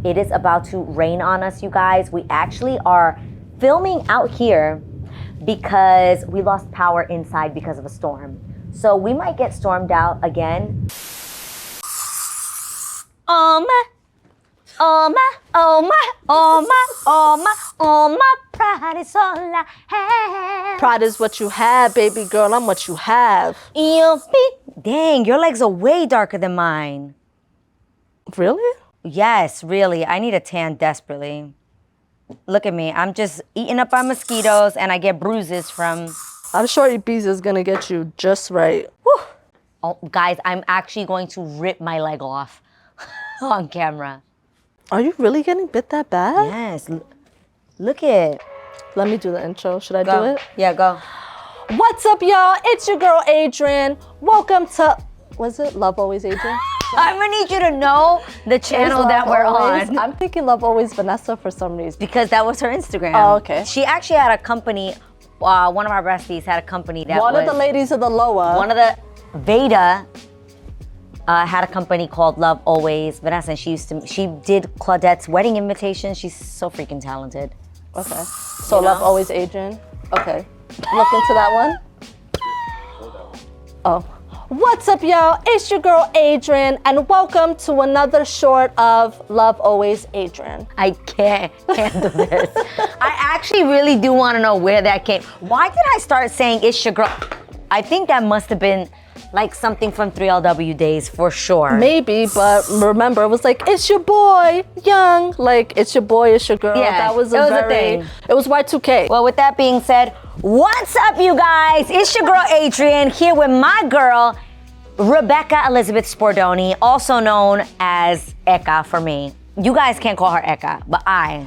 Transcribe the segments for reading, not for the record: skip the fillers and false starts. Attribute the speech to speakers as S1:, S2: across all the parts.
S1: It is about to rain on us, you guys. We actually are filming out here because we lost power inside because of a storm. So we might get stormed out again. Pride is all I have.
S2: Pride is what you have, baby girl. I'm what you have.
S1: Dang, your legs are way darker than mine.
S2: Really?
S1: Yes, really. I need a tan desperately. Look at me. I'm just eaten up by mosquitoes and I get bruises from...
S2: I'm sure bees is gonna get you just right.
S1: Whew. Oh, guys, I'm actually going to rip my leg off on camera.
S2: Are you really getting bit that bad?
S1: Yes. Look at it.
S2: Let me do the intro. Should I
S1: Go.
S2: do it?
S1: Yeah, go.
S2: What's up, y'all? It's your girl, Adrian. Welcome to... Was it Love Always Adrian?
S1: I'm gonna need you to know the channel that we're on.
S2: I'm thinking Love Always Vanessa for some reason.
S1: Because that was her Instagram.
S2: Oh, okay.
S1: She actually had a company, one of our besties had a company that
S2: One of the ladies of the Loa.
S1: One of the, Veda had a company called Love Always Vanessa, and she did Claudette's wedding invitation. She's so freaking talented.
S2: Okay. So Love Always Adrian. Okay. Look into that one. Oh. What's up, y'all? It's your girl, Adrian, and welcome to another short of Love Always Adrian.
S1: I can't handle this. I actually really do want to know where that came. Why did I start saying it's your girl? I think that must have been like something from 3LW days for sure.
S2: Maybe, but remember, it was like, it's your boy, Young. Like, it's your boy, it's your girl.
S1: Yeah,
S2: that was
S1: a thing.
S2: It was Y2K.
S1: Well, with that being said, what's up, you guys? It's your girl, Adrian, here with my girl, Rebecca Elizabeth Spordoni, also known as Ecca for me. You guys can't call her Ecca, but I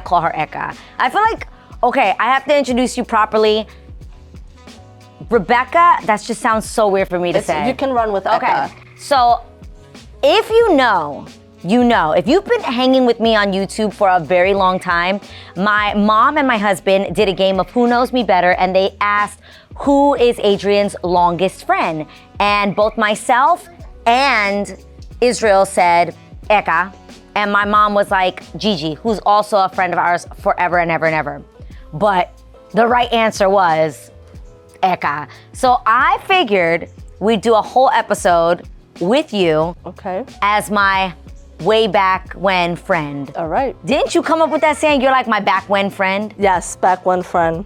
S1: call her Ecca. I feel like, okay, I have to introduce you properly. Rebecca, that just sounds so weird for me to say.
S2: You can run with Ecca.
S1: Okay, so if you know, you know. If you've been hanging with me on YouTube for a very long time, my mom and my husband did a game of Who Knows Me Better, and they asked who is Adrian's longest friend. And both myself and Israel said Ecca, and my mom was like Gigi, who's also a friend of ours forever and ever and ever. But the right answer was Ecca. So I figured we'd do a whole episode with you as my way back when friend.
S2: All right.
S1: Didn't you come up with that saying, you're like my back when friend?
S2: Yes, back when friend.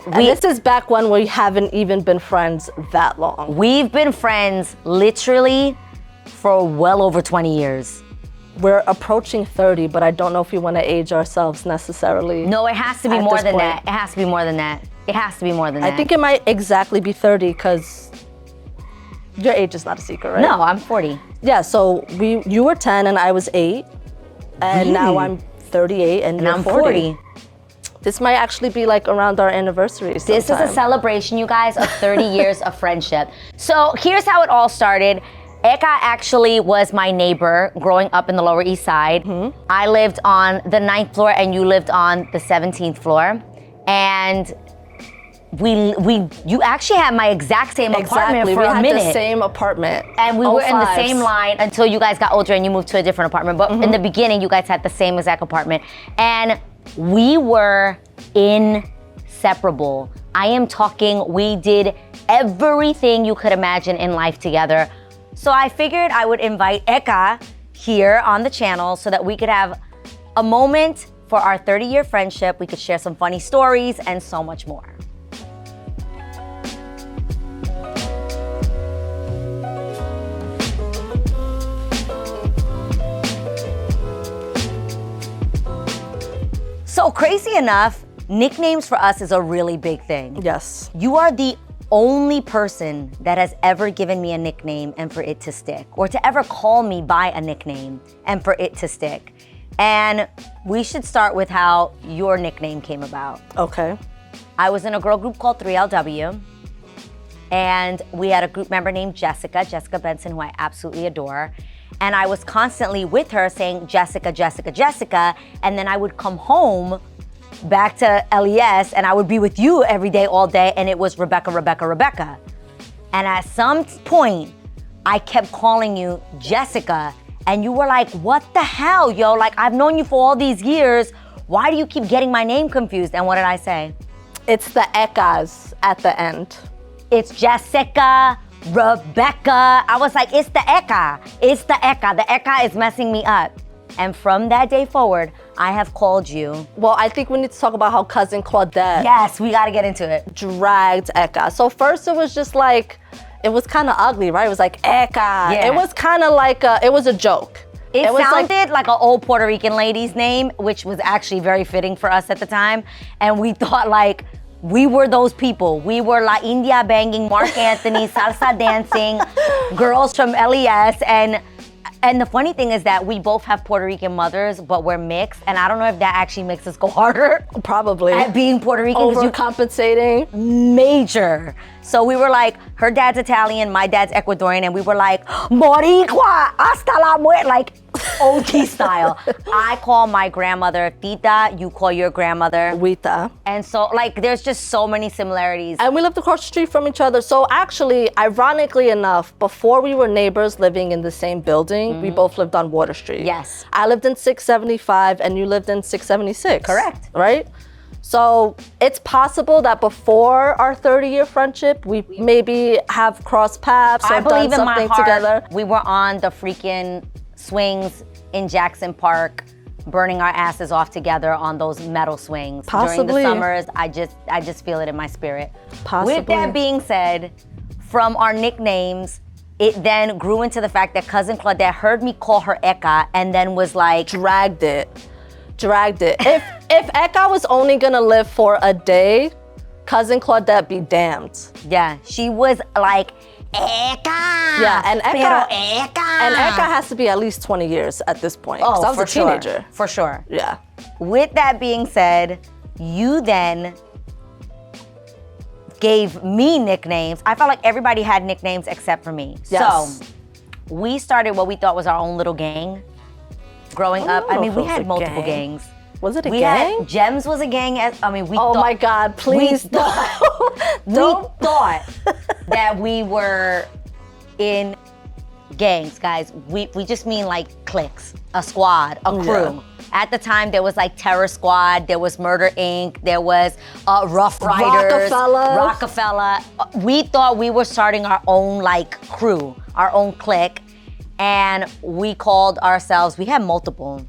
S2: And this is back when we haven't even been friends that long.
S1: We've been friends literally for well over 20 years.
S2: We're approaching 30, but I don't know if we want to age ourselves necessarily.
S1: No, it has to be more than that. It has to be more than that. It has to be more than that.
S2: I think it might exactly be 30 because your age is not a secret, right?
S1: No, I'm 40.
S2: Yeah, so you were 10 and I was 8. And now I'm 38 and you're
S1: I'm 40.
S2: This might actually be like around our anniversary sometime.
S1: This is a celebration, you guys, of 30 years of friendship. So here's how it all started. Ecca actually was my neighbor growing up in the Lower East Side. Mm-hmm. I lived on the 9th floor and you lived on the 17th floor. And you actually had my exact same apartment for a minute.
S2: We had the same apartment.
S1: And we were in the same line until you guys got older and you moved to a different apartment. But in the beginning, you guys had the same exact apartment. And we were inseparable. I am talking, we did everything you could imagine in life together. So I figured I would invite Ecca here on the channel so that we could have a moment for our 30-year friendship. We could share some funny stories and so much more. So crazy enough, nicknames for us is a really big thing.
S2: Yes.
S1: You are the only person that has ever given me a nickname and for it to stick, or to ever call me by a nickname and for it to stick. And we should start with how your nickname came about.
S2: Okay.
S1: I was in a girl group called 3LW, and we had a group member named Jessica Benson, who I absolutely adore. And I was constantly with her saying, Jessica, Jessica, Jessica. And then I would come home back to LES and I would be with you every day, all day. And it was Rebecca, Rebecca, Rebecca. And at some point, I kept calling you Jessica. And you were like, what the hell, yo? Like, I've known you for all these years. Why do you keep getting my name confused? And what did I say?
S2: It's the Eccas at the end.
S1: It's Jessica, Rebecca. I was like, it's the Ecca. It's the Ecca. The Ecca is messing me up. And from that day forward, I have called you.
S2: Well, I think we need to talk about how cousin Claudette
S1: Yes, we got to get into it.
S2: dragged Ecca. So first it was just like, it was kind of ugly, right? It was like, Ecca.
S1: Yeah.
S2: It was kind of like, it was a joke.
S1: It
S2: was
S1: sounded like an old Puerto Rican lady's name, which was actually very fitting for us at the time. And we thought like, we were those people. We were La India banging, Mark Anthony, salsa dancing, girls from LES. And the funny thing is that we both have Puerto Rican mothers, but we're mixed. And I don't know if that actually makes us go harder.
S2: Probably.
S1: At being Puerto Rican.
S2: Overcompensating.
S1: Major. So we were like, her dad's Italian, my dad's Ecuadorian, and we were like, Boricua, hasta la muerte, like OG style. I call my grandmother Tita, you call your grandmother
S2: Wita.
S1: And so like, there's just so many similarities.
S2: And we lived across the street from each other. So actually, ironically enough, before we were neighbors living in the same building, we both lived on Water Street.
S1: Yes.
S2: I lived in 675 and you lived in 676.
S1: Correct.
S2: Right? So it's possible that before our 30-year friendship, we maybe have crossed paths or
S1: I
S2: done
S1: believe in
S2: something
S1: my heart,
S2: together.
S1: we were on the freaking swings in Jackson Park, burning our asses off together on those metal swings. During
S2: Possibly.
S1: the summers, I just feel it in my spirit.
S2: Possibly.
S1: With that being said, from our nicknames, it then grew into the fact that cousin Claudette heard me call her Ecca and then was like,
S2: Dragged it. If Ecca was only gonna live for a day, cousin Claudette be damned.
S1: yeah, she was like, Ecca.
S2: Yeah, and Ecca,
S1: Pero Ecca.
S2: and Ecca has to be at least 20 years at this point. 'cause I was
S1: for
S2: a teenager.
S1: Sure. For sure.
S2: Yeah.
S1: With that being said, you then gave me nicknames. I felt like everybody had nicknames except for me.
S2: Yes.
S1: So we started what we thought was our own little gang growing up. I mean, we had multiple gangs.
S2: Was it a
S1: We
S2: gang?
S1: had Gems was a gang. We
S2: Oh
S1: thought,
S2: my God! Please don't.
S1: we thought that we were in gangs, guys. We just mean like cliques, a squad, a crew.
S2: Yeah.
S1: At the time, there was like Terror Squad, there was Murder Inc., there was Rough Riders, Rockefeller. We thought we were starting our own like crew, our own clique, and we called ourselves, we had multiple.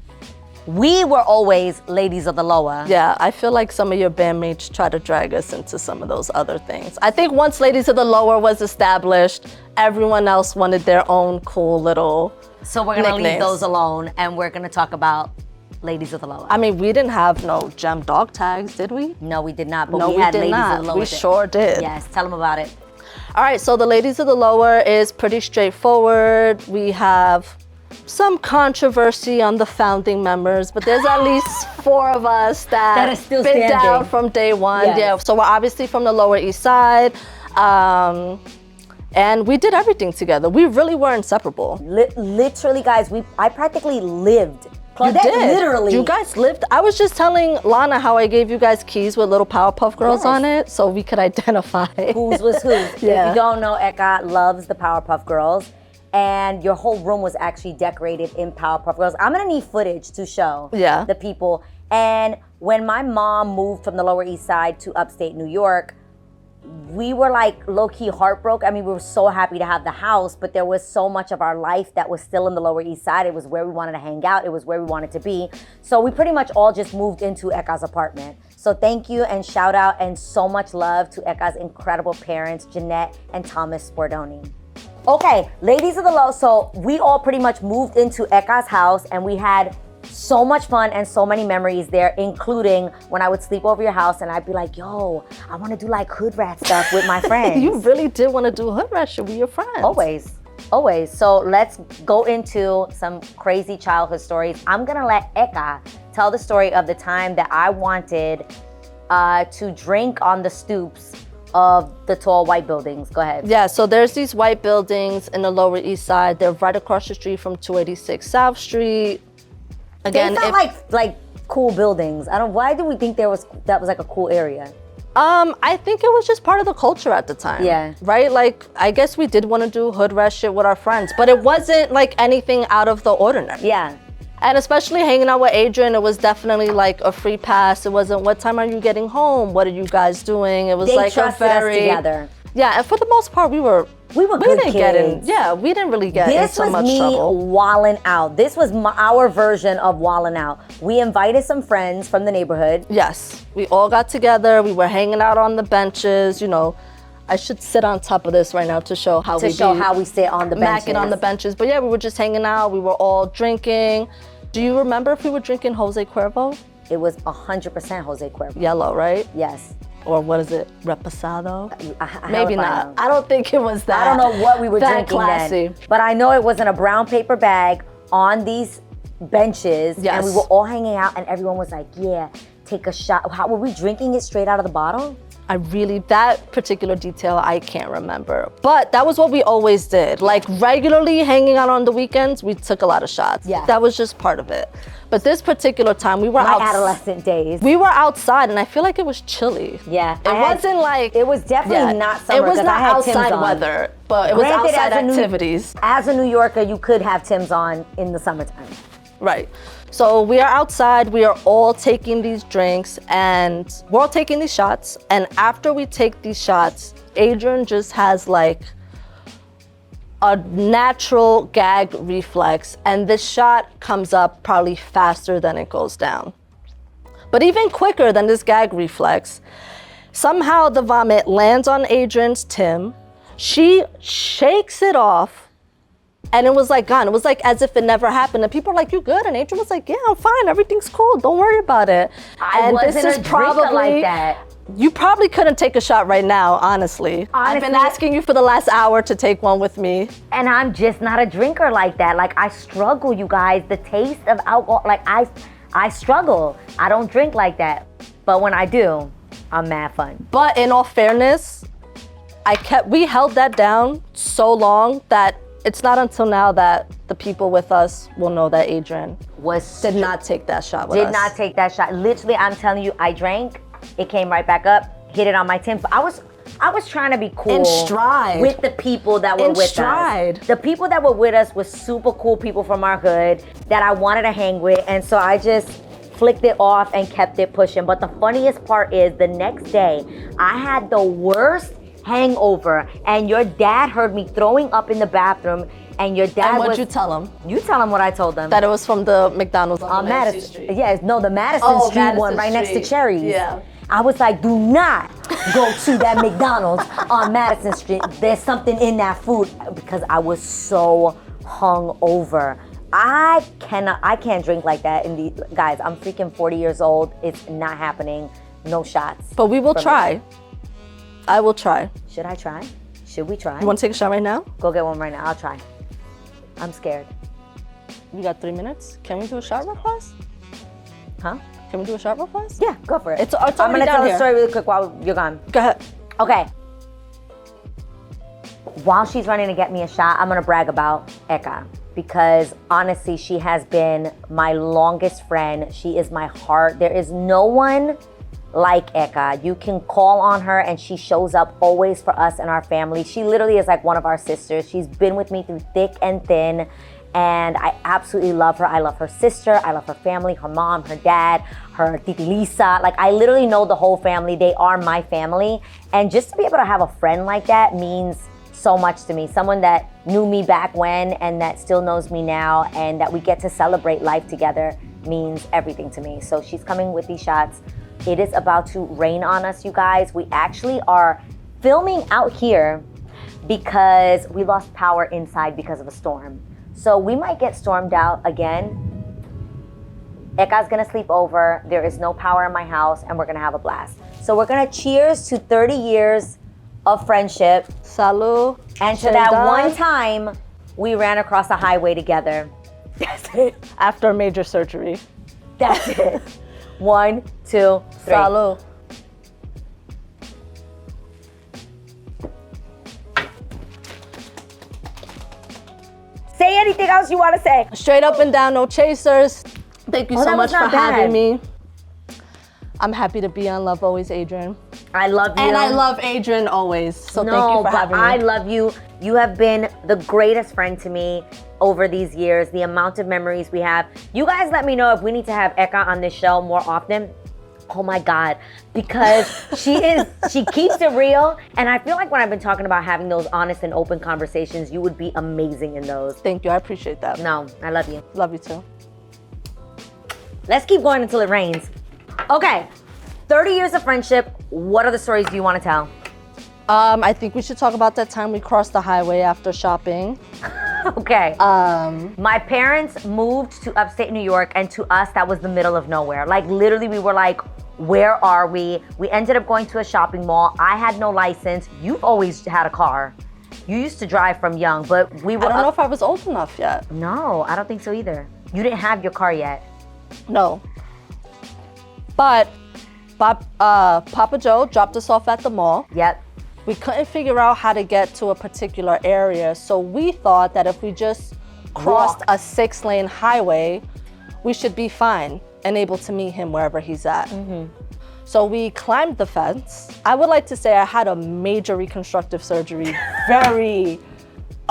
S1: We were always ladies of the lower.
S2: Yeah, I feel like some of your bandmates try to drag us into some of those other things. I think once Ladies of the Lower was established, everyone else wanted their own cool little
S1: So we're gonna leave
S2: nicknames.
S1: those alone and we're gonna talk about Ladies of the Lower.
S2: I mean, we didn't have no gem dog tags, did we?
S1: No, we did not, but
S2: No,
S1: we
S2: we
S1: had
S2: did
S1: Ladies
S2: not.
S1: of the Lower.
S2: We sure did.
S1: Yes, tell them about it.
S2: All right, so the Ladies of the Lower is pretty straightforward. We have some controversy on the founding members, but there's at least 4 of us that
S1: are still
S2: been
S1: standing.
S2: down from day one.
S1: Yes.
S2: Yeah, so we're obviously from the Lower East Side, and we did everything together. We really were inseparable.
S1: Literally, guys, I practically lived.
S2: You
S1: Claudette
S2: did.
S1: literally.
S2: You guys lived. I was just telling Lana how I gave you guys keys with little Powerpuff Girls
S1: Yes.
S2: on it, so we could identify
S1: Whose was who. If
S2: Yeah.
S1: you don't know, Ecca loves the Powerpuff Girls. And your whole room was actually decorated in Powerpuff Girls. I'm gonna need footage to show
S2: Yeah.
S1: the people. And when my mom moved from the Lower East Side to upstate New York, we were like low-key heartbroken. I mean, we were so happy to have the house, but there was so much of our life that was still in the Lower East Side. It was where we wanted to hang out. It was where we wanted to be. So we pretty much all just moved into Ecca's apartment. So thank you and shout out and so much love to Ecca's incredible parents, Jeanette and Thomas Spordoni. Okay, Ladies of the Low. So we all pretty much moved into Ecca's house and we had so much fun and so many memories there, including when I would sleep over your house and I'd be like, yo, I want to do like hood rat stuff with my friends.
S2: You really did want to do hood rat shit with your friends.
S1: Always. So let's go into some crazy childhood stories. I'm gonna let Ecca tell the story of the time that I wanted to drink on the stoops of the tall white buildings. Go ahead.
S2: Yeah, so there's these white buildings in the Lower East Side. They're right across the street from 286 South Street.
S1: Again, they felt like cool buildings. Why do we think that was like a cool area?
S2: I think it was just part of the culture at the time.
S1: Yeah.
S2: Right? Like, I guess we did want to do hood rat shit with our friends, but it wasn't like anything out of the ordinary.
S1: Yeah.
S2: And especially hanging out with Adrian, it was definitely like a free pass. It wasn't, what time are you getting home? What are you guys doing? It was
S1: They
S2: like
S1: trusted us together.
S2: Yeah, and for the most part, we
S1: good
S2: didn't get in.
S1: kids.
S2: Yeah, we didn't really get in so much
S1: This was me
S2: trouble.
S1: wilding out. This was our version of wilding out. We invited some friends from the neighborhood.
S2: Yes, we all got together. We were hanging out on the benches. You know, I should sit on top of this right now to show how we
S1: sit on the benches.
S2: macking on the benches. But yeah, we were just hanging out. We were all drinking. Do you remember if we were drinking Jose Cuervo?
S1: It was 100% Jose Cuervo.
S2: Yellow, right?
S1: Yes.
S2: Or what is it? Reposado?
S1: How
S2: Maybe
S1: if I
S2: not.
S1: know?
S2: I don't think it was that.
S1: I don't know what we were
S2: that
S1: drinking
S2: classy.
S1: then. But I know it was in a brown paper bag on these benches.
S2: Yes.
S1: And we were all hanging out and everyone was like, yeah, take a shot. How were we drinking it straight out of the bottle?
S2: That particular detail, I can't remember. But that was what we always did. Like regularly hanging out on the weekends, we took a lot of shots.
S1: Yeah.
S2: That was just part of it. But this particular time, we were
S1: My adolescent days.
S2: We were outside and I feel like it was chilly.
S1: Yeah.
S2: It wasn't like...
S1: It was definitely not summer.
S2: It was
S1: 'cause
S2: not
S1: I had Tim's
S2: outside
S1: on.
S2: weather, but it was
S1: Granted,
S2: outside
S1: as a
S2: activities.
S1: As a New Yorker, you could have Tim's on in the summertime.
S2: Right. So we are outside, we are all taking these drinks and we're all taking these shots. And after we take these shots, Adrian just has like a natural gag reflex. And this shot comes up probably faster than it goes down. But even quicker than this gag reflex, somehow the vomit lands on Adrian's Tim. She shakes it off. And it was like gone. It was like as if it never happened. And people were like, "You good?" And Adrian was like, "Yeah, I'm fine. Everything's cool. Don't worry about it."
S1: I wasn't a drinker like that.
S2: You probably couldn't take a shot right now, honestly. I've been asking you for the last hour to take one with me.
S1: And I'm just not a drinker like that. Like I struggle, you guys. The taste of alcohol, like I struggle. I don't drink like that. But when I do, I'm mad fun.
S2: But in all fairness, we held that down so long that it's not until now that the people with us will know that Adrian did not take that shot with us.
S1: Did not take that shot. Literally, I'm telling you, I drank. It came right back up, hit it on my Tim. I was trying to be cool.
S2: In stride.
S1: With the people that were with us. The people that were with us were super cool people from our hood that I wanted to hang with. And so I just flicked it off and kept it pushing. But the funniest part is the next day, I had the worst hangover, and your dad heard me throwing up in the bathroom, and your dad
S2: And what'd you tell him?
S1: You tell him what I told them.
S2: That it was from the McDonald's on
S1: Madison
S2: Street.
S1: Yes, no, the Madison Street one right next to Cherry's.
S2: Yeah.
S1: I was like, do not go to that McDonald's on Madison Street. There's something in that food, because I was so hungover. I can't drink like that. Guys, I'm freaking 40 years old. It's not happening. No shots.
S2: But we will try. I will try.
S1: Should I try? Should we try?
S2: You want to take a shot right now?
S1: Go get one right now. I'll try. I'm scared.
S2: You got 3 minutes? Can we do a shot real fast?
S1: Huh?
S2: Can we do a shot real fast?
S1: Yeah, go for it.
S2: It's
S1: I'm
S2: already
S1: gonna
S2: down
S1: tell
S2: here.
S1: the story really quick while you're gone.
S2: Go ahead.
S1: Okay. While she's running to get me a shot, I'm gonna brag about Ecca, because honestly, she has been my longest friend. She is my heart. There is no one like Ecca. You can call on her and she shows up always for us and our family. She literally is like one of our sisters. She's been with me through thick and thin, and I absolutely love her. I love her sister. I love her family, her mom, her dad, her Titi Lisa. Like, I literally know the whole family. They are my family. And just to be able to have a friend like that means so much to me. Someone that knew me back when and that still knows me now, and that we get to celebrate life together means everything to me. So she's coming with these shots. It is about to rain on us, you guys. We actually are filming out here because we lost power inside because of a storm. So we might get stormed out again. Ecca's gonna sleep over. There is no power in my house, and we're gonna have a blast. So we're gonna cheers to 30 years of friendship.
S2: Salud.
S1: And to that one time we ran across a highway together. That's it.
S2: After major surgery.
S1: That's it. 1, 2, 3.
S2: Salud.
S1: Say anything else you want to say.
S2: Straight up and down, no chasers. Thank you so
S1: that
S2: much
S1: was not
S2: for having
S1: bad.
S2: me. I'm happy to be on Love Always Adrian.
S1: I love you.
S2: And I love Adrian always. So thank you for having me.
S1: I love you. You have been the greatest friend to me over these years. The amount of memories we have. You guys let me know if we need to have Ecca on this show more often. Oh my God, because she keeps it real. And I feel like when I've been talking about having those honest and open conversations, you would be amazing in those.
S2: Thank you, I appreciate that.
S1: No, I love you.
S2: Love you too.
S1: Let's keep going until it rains. Okay, 30 years of friendship. What other stories do you want to tell?
S2: I think we should talk about that time we crossed the highway after shopping.
S1: Okay. My parents moved to upstate New York, and to us, that was the middle of nowhere. Like, literally, we were like, where are we? We ended up going to a shopping mall. I had no license. You've always had a car. You used to drive from young, but we were.
S2: I don't know if I was old enough yet.
S1: No, I don't think so either. You didn't have your car yet.
S2: No. But Papa Joe dropped us off at the mall.
S1: Yep.
S2: We couldn't figure out how to get to a particular area, so we thought that if we just crossed a 6-lane highway, we should be fine and able to meet him wherever he's at. So we climbed the fence. I would like to say I had a major reconstructive surgery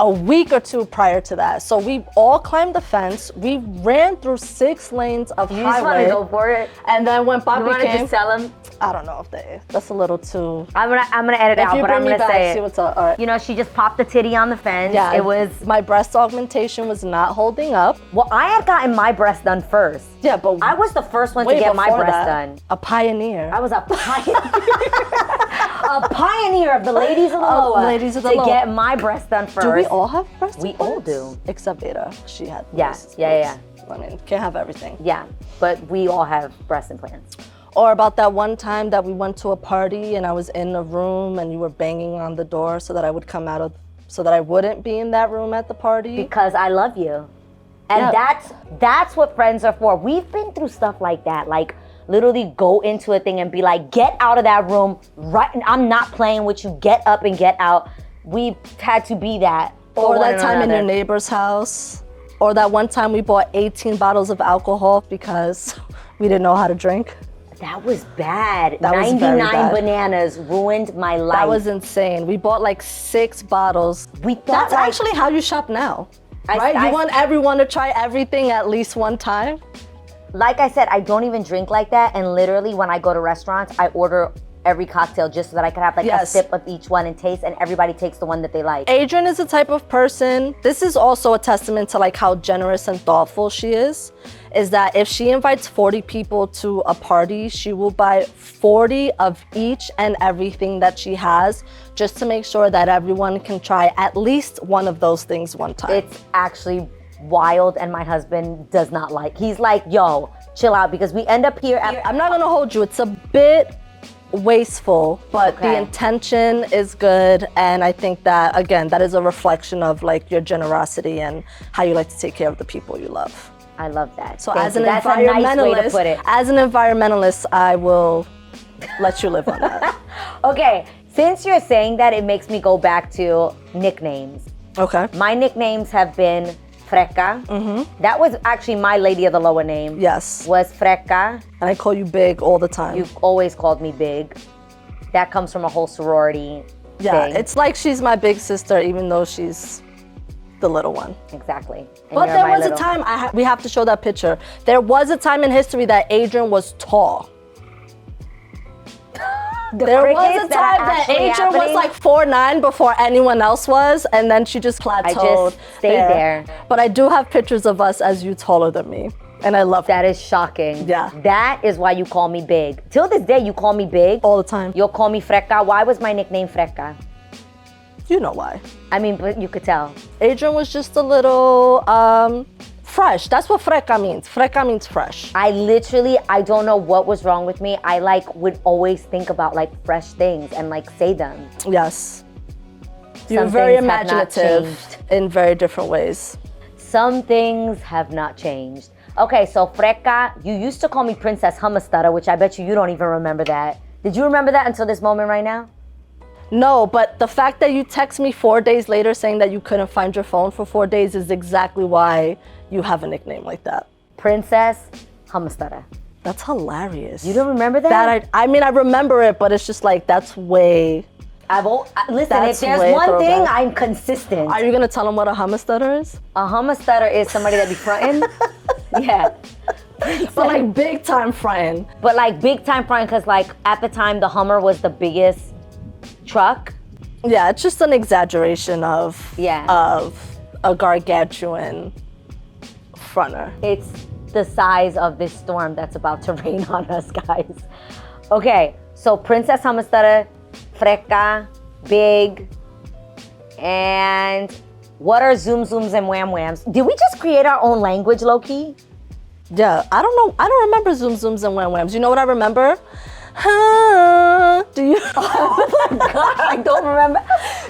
S2: a week or two prior to that. So we all climbed the fence. We ran through 6 lanes of highway.
S1: You just want to go for it?
S2: And then when Bobby
S1: You
S2: came,
S1: want to just tell him?
S2: I don't know if that's a little too.
S1: I'm gonna edit out, but I'm gonna say
S2: see
S1: it.
S2: what's up. All right.
S1: You know, she just popped the titty on the fence.
S2: Yeah,
S1: it was.
S2: My breast augmentation was not holding up.
S1: Well, I had gotten my breast done first.
S2: Yeah, but
S1: I was the first one to
S2: way
S1: get my
S2: before
S1: breast
S2: that,
S1: done.
S2: A pioneer.
S1: I was a pioneer. A pioneer of the ladies of the Loa.
S2: Ladies of the
S1: to
S2: Loa.
S1: get my breast done first.
S2: Do we all have breast
S1: We all do.
S2: Except Veda. She had
S1: Yeah,
S2: breast
S1: yeah.
S2: I mean, can't have everything.
S1: Yeah, but we all have breast implants.
S2: Or about that one time that we went to a party and I was in a room and you were banging on the door so that I would come out of, so that I wouldn't be in that room at the party.
S1: Because I love you. And
S2: Yeah.
S1: that's what friends are for. We've been through stuff like that. Like, literally go into a thing and be like, get out of that room. Right, I'm not playing with you. Get up and get out. We've had to be that.
S2: Or that time in your neighbor's house. Or that one time we bought 18 bottles of alcohol because we didn't know how to drink.
S1: That was bad.
S2: That was very
S1: 99
S2: bad.
S1: bananas ruined my life.
S2: That was insane. We bought like 6 bottles.
S1: We thought
S2: That's
S1: like,
S2: actually how you shop now,
S1: I-
S2: right?
S1: I-
S2: You want everyone to try everything at least one time?
S1: like I said, I don't even drink like that. And literally when I go to restaurants, I order every cocktail just so that I can have like a sip of each one and taste, and everybody takes the one that they like.
S2: Adrian is the type of person, this is also a testament to like how generous and thoughtful she is that if she invites 40 people to a party, she will buy 40 of each and everything that she has just to make sure that everyone can try at least one of those things one time.
S1: It's actually wild, and my husband does not like. He's like, yo, chill out, because we end up here at.
S2: I'm not gonna hold you, it's a bit wasteful, but the
S1: Okay.
S2: intention is good, and I think that again that is a reflection of like your generosity and how you like to take care of the people you love.
S1: I love that.
S2: So
S1: Thank
S2: as
S1: you.
S2: an
S1: That's
S2: environmentalist,
S1: a nice way to put it.
S2: as an environmentalist, I will let you live on that.
S1: Okay, since you're saying that, it makes me go back to nicknames.
S2: Okay.
S1: My nicknames have been Freca. That was actually my Lady of the Loa name.
S2: Yes.
S1: Was Freca.
S2: And I call you Big all the time.
S1: You've always called me Big. That comes from a whole sorority
S2: yeah,
S1: thing.
S2: it's like she's my big sister, even though she's the little one.
S1: Exactly. And
S2: But
S1: you're
S2: there
S1: my
S2: was a
S1: little-
S2: time, we have to show that picture. There was a time in history that Adrian was tall. There was
S1: crickets
S2: a
S1: that are
S2: time that
S1: actually
S2: Adrian was
S1: happening?
S2: like 4'9" before anyone else was, and then she just plateaued.
S1: just stayed there.
S2: But I do have pictures of us as you taller than me, and I love that
S1: That is shocking.
S2: Yeah.
S1: That is why you call me Big. Till this day, you call me Big.
S2: all the time.
S1: You'll call me Freca. Why was my nickname Freca?
S2: You know why.
S1: I mean, but you could tell.
S2: Adrian was just a little fresh. That's what freca means. Freca means fresh.
S1: I don't know what was wrong with me. I like would always think about like fresh things and like say them.
S2: Yes. You're
S1: Some
S2: very
S1: things have not
S2: imaginative
S1: changed.
S2: in very different ways.
S1: Some things have not changed. Okay, so Freca, you used to call me Princess Humastara, which I bet you don't even remember that. Did you remember that until this moment right now?
S2: No, but the fact that you text me 4 days later saying that you couldn't find your phone for 4 days is exactly why you have a nickname like that.
S1: Princess Humastara.
S2: That's hilarious.
S1: You don't remember that?
S2: I mean, I remember it, but it's just like, that's way...
S1: Listen,
S2: That's
S1: if there's
S2: way
S1: one thing,
S2: throwback.
S1: I'm consistent.
S2: Are you gonna tell them what a hummus stutter is?
S1: A hummus stutter is somebody that be fronting. Yeah.
S2: But like big time fronting.
S1: But like big time fronting, because like at the time the Hummer was the biggest truck.
S2: Yeah, it's just an exaggeration of a gargantuan fronter.
S1: It's the size of this storm that's about to rain on us, guys. Okay, so Princess Hummus Stutter, Freca, Big, and what are Zoom Zooms and Wham Whams? Did we just create our own language, low-key?
S2: Yeah, I don't know. I don't remember Zoom Zooms and Wham Whams. You know what I remember? Do you?
S1: Oh my God, I don't remember.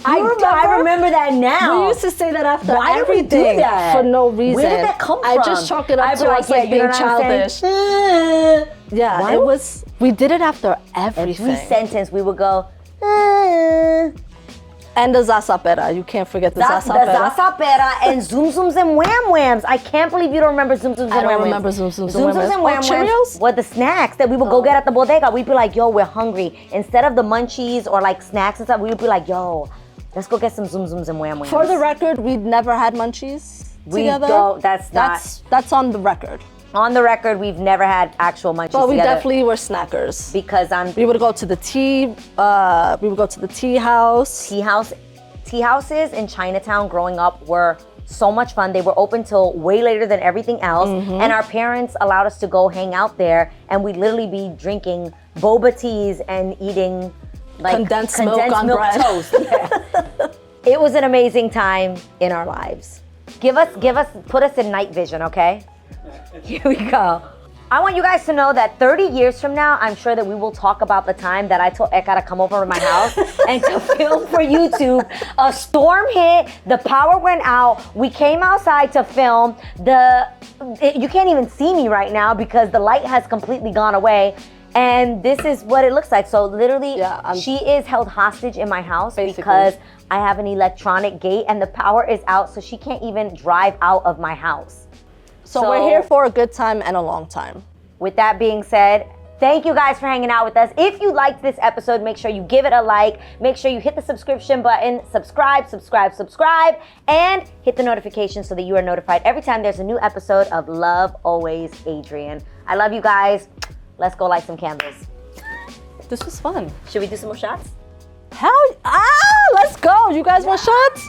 S1: I remember that now.
S2: We used to say that after
S1: Why did we do
S2: everything
S1: that?
S2: for no reason.
S1: Where did that come from?
S2: I just chalk it up
S1: I'd be
S2: to
S1: like,
S2: us like
S1: you
S2: being
S1: know what I'm
S2: childish.
S1: saying?
S2: Yeah,
S1: Why?
S2: it was. We did it after everything.
S1: Every sentence we would go.
S2: And the zasapera. You can't forget the
S1: The
S2: zasapera.
S1: zasapera and Zoom Zooms and Wham Whams. I can't believe you don't remember Zoom Zooms and
S2: I
S1: Wham
S2: don't
S1: Whams.
S2: remember Zoom Zooms and
S1: Zoom
S2: Wham
S1: Zooms and
S2: Whams.
S1: Wham
S2: Oh,
S1: Whams
S2: Cheerios?
S1: were the snacks that we would go get at the bodega. We'd be like, yo, we're hungry. Instead of the munchies or like snacks and stuff, we would be like, yo, let's go get some Zoom Zooms and Wham Whams.
S2: For the record, we'd never had munchies together. That's on the record.
S1: On the record, we've never had actual munchies
S2: But we
S1: together
S2: definitely were snackers.
S1: because
S2: We would go to the tea. We would go to the tea house.
S1: tea houses in Chinatown growing up were so much fun. They were open till way later than everything else. And our parents allowed us to go hang out there, and we'd literally be drinking boba teas and eating like
S2: Condensed milk on bread.
S1: toast. Yeah. It was an amazing time in our lives. Put us in night vision, okay? Here we go. I want you guys to know that 30 years from now, I'm sure that we will talk about the time that I told Ecca to come over to my house and to film for YouTube. A storm hit, the power went out, we came outside to film. You can't even see me right now because the light has completely gone away. And this is what it looks like. So literally, she is held hostage in my house because I have an electronic gate and the power is out, so she can't even drive out of my house.
S2: So we're here for a good time and a long time.
S1: With that being said, thank you guys for hanging out with us. If you liked this episode, make sure you give it a like. Make sure you hit the subscription button, subscribe, and hit the notification so that you are notified every time there's a new episode of Love Always Adrian. I love you guys. Let's go light some candles.
S2: This was fun.
S1: Should we do some more shots?
S2: Let's go. You guys want shots?